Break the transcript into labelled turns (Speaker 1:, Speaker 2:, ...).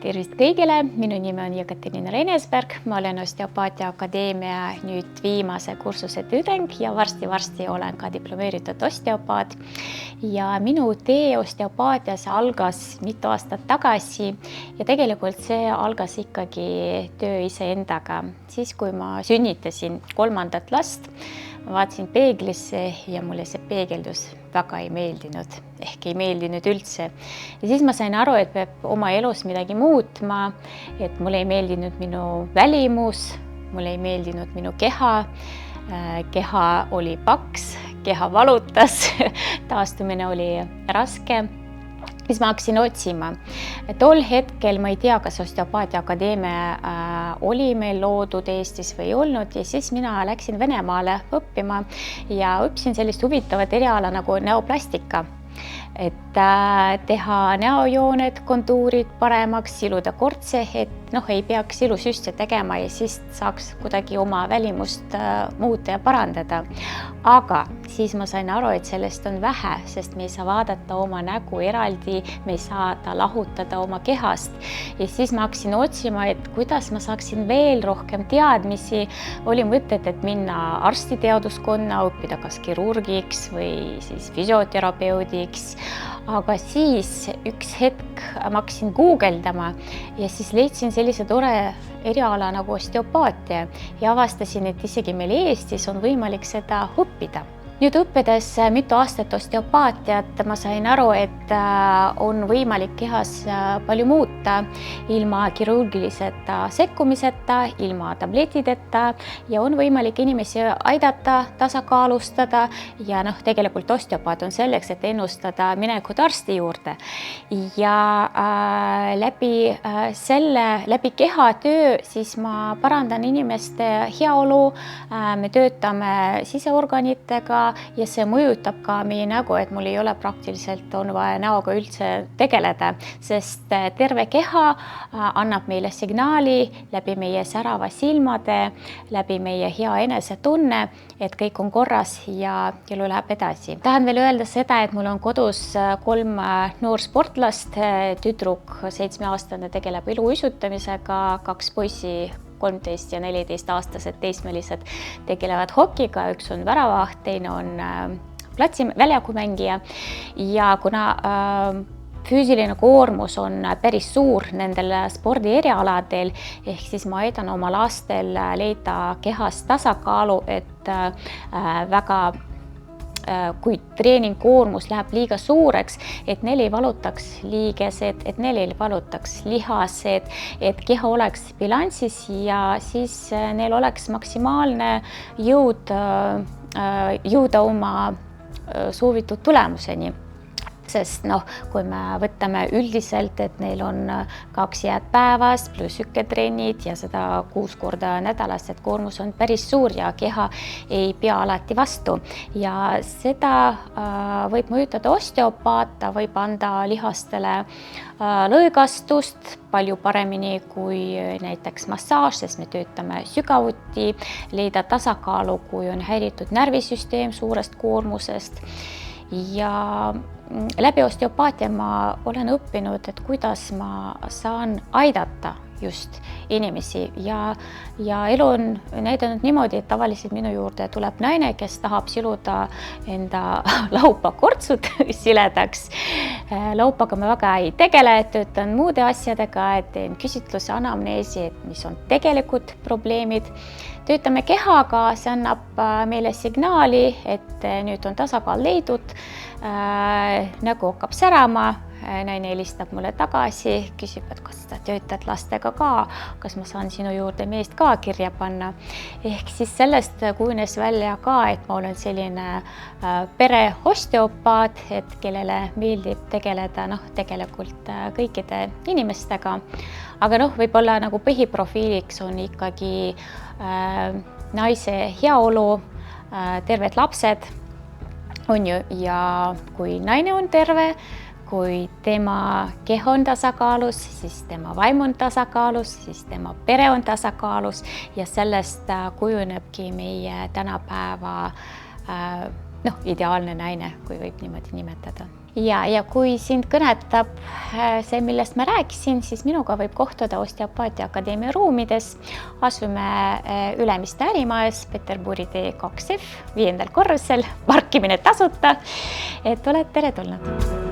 Speaker 1: Tervist kõigile, minu nimi on Jekaterina Renesberg, ma olen Osteopaatia Akadeemia nüüd viimase kursuse tudeng ja varsti olen ka diplomeeritud osteopaat. Ja minu tee osteopaatias algas mitu aastat tagasi ja tegelikult see algas ikkagi töö iseendaga. Siis kui ma sünnitasin 3. last, ma vaatasin peeglisse ja mulle see peegeldus väga ei meeldinud, ehk ei meeldinud üldse. Ja siis ma sain aru, et peab oma elus midagi muutma, et mulle ei meeldinud minu välimus, mulle ei meeldinud minu keha. Keha oli paks, keha valutas, taastumine oli raske. Siis ma hakkasin otsima. Tol hetkel ma ei tea, kas Osteopaatia Akadeemia oli meil loodud Eestis või ei olnud ja siis mina läksin Venemaale õppima ja õppisin sellist huvitavat eriala nagu neoplastika. Et teha näojooned, kontuurid paremaks, siluda kortse, et ei peaks ilusüste tegema ja siis saaks kuidagi oma välimust muuta ja parandada. Aga siis ma sain aru, et sellest on vähe, sest me ei saa vaadata oma nägu eraldi, me ei saa ta lahutada oma kehast. Ja siis ma hakkasin otsima, et kuidas ma saaksin veel rohkem teadmisi. Oli mõtet, et minna arstiteaduskonna, õppida kas kirurgiks või siis füsioterapeudiks. Aga siis üks hetk ma hakkasin guugeldama ja siis leidsin sellise tore eriala nagu osteopaatia ja avastasin, et isegi meil Eestis on võimalik seda õppida. Nüüd õppides mitu aastat osteopaatiat ma sain aru, et on võimalik kehas palju muuta ilma kirurgiliseta sekkumiseta, ilma tabletideta ja on võimalik inimesi aidata, tasakaalustada ja tegelikult osteopaat on selleks, et ennustada minekut arsti juurde. Ja läbi kehatöö siis ma parandan inimeste heaolu, me töötame siseorganitega ja see mõjutab ka meie nägu, et mul ei ole praktiliselt on vaja näoga üldse tegeleda, sest terve keha annab meile signaali läbi meie särava silmade, läbi meie hea enesetunne, et kõik on korras ja elu läheb edasi. Tahan veel öelda seda, et mul on kodus 3 noorsportlast, tüdruk 7-aastane tegeleb iluuisutamisega, 2 poissi 13 ja 14 aastased teismelised tegelevad hokiga, üks on väravaht, teine on väljakumängija ja kuna füüsiline koormus on päris suur nendel spordierialadel, ehk siis ma aidan oma lastel leida kehas tasakaalu, et kui treeningkoormus läheb liiga suureks, et neil ei valutaks liigesed, et neil ei valutaks lihased, et keha oleks bilansis ja siis neil oleks maksimaalne jõuda oma soovitud tulemuseni. Sest kui me võtame üldiselt, et neil on 2 jääd päevas pluss trennid ja seda 6 korda nädalas, et koormus on päris suur ja keha ei pea alati vastu. Ja seda võib mõjutada osteopaat, ta võib anda lihastele lõõgastust palju paremini kui näiteks massaaž, sest me töötame sügavuti, leida tasakaalu, kui on häiritud närvisüsteem suurest koormusest. Ja läbi osteopaatia ma olen õppinud, et kuidas ma saan aidata just inimesi ja elu on näidanud niimoodi, et tavaliselt minu juurde tuleb naine, kes tahab siluda enda laupa kortsud siledaks. Laupaga ma väga ei tegele, töötan muude asjadega, et teen küsitluse anamneesi, et mis on tegelikult probleemid. Töötame kehaga, see annab meile signaali, et nüüd on tasakaal leidud, nägu hakkab särama, naine helistab mulle tagasi, küsib, et kas sa töötad lastega ka, kas ma saan sinu juurde meest ka kirja panna. Ehk siis sellest kujunes välja ka, et ma olen selline pereosteopaat, et kellele meeldib tegeleda tegelikult kõikide inimestega. Aga võib-olla põhiprofiiliks on ikkagi naise heaolu, terved lapsed on ju, ja kui naine on terve, kui tema keha on tasakaalus, siis tema vaim on tasakaalus, siis tema pere on tasakaalus ja sellest kujunebki meie tänapäeva ideaalne naine, kui võib niimoodi nimetada. ja kui sind kõnetab see, millest ma rääkisin, siis minuga võib kohtuda Osteopaatia Akadeemia ruumides. Asume Ülemiste ärimajas Peterburi tee 2F 5. korrusel, parkimine tasuta, et oled teretulnud.